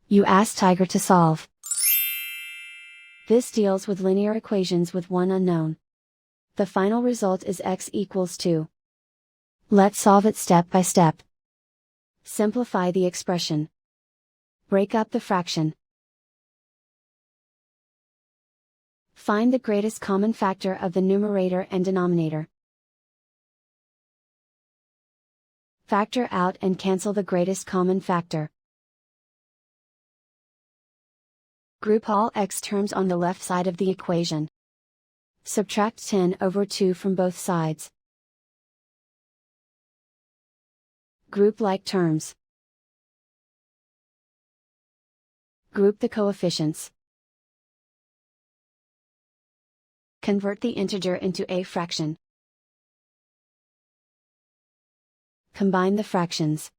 You ask Tiger to solve. This deals with linear equations with one unknown. The final result is x equals 2. Let's solve it step by step. Simplify the expression. Break up the fraction. Find the greatest common factor of the numerator and denominator. Factor out and cancel the greatest common factor. Group all x terms on the left side of the equation. Subtract 10 over 2 from both sides. Group like terms. Group the coefficients. Convert the integer into a fraction. Combine the fractions.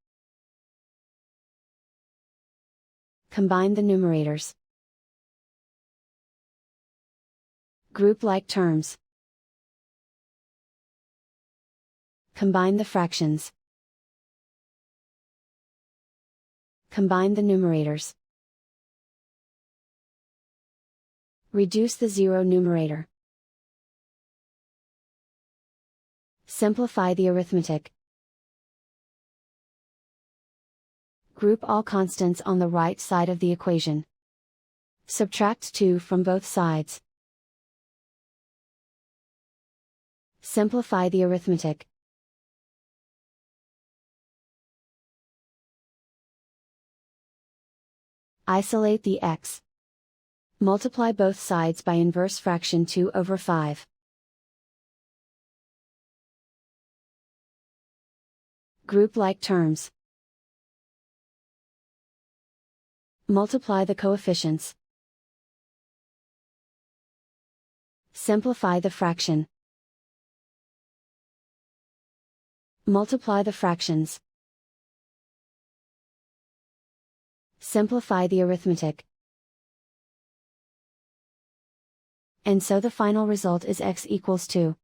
Combine the numerators. Group like terms. Combine the fractions. Combine the numerators. Reduce the zero numerator. Simplify the arithmetic. Group all constants on the right side of the equation. Subtract 2 from both sides. Simplify the arithmetic. Isolate the x. Multiply both sides by inverse fraction 2 over 5. Group like terms. Multiply the coefficients. Simplify the fraction. Multiply the fractions. Simplify the arithmetic. And so the final result is x equals 2.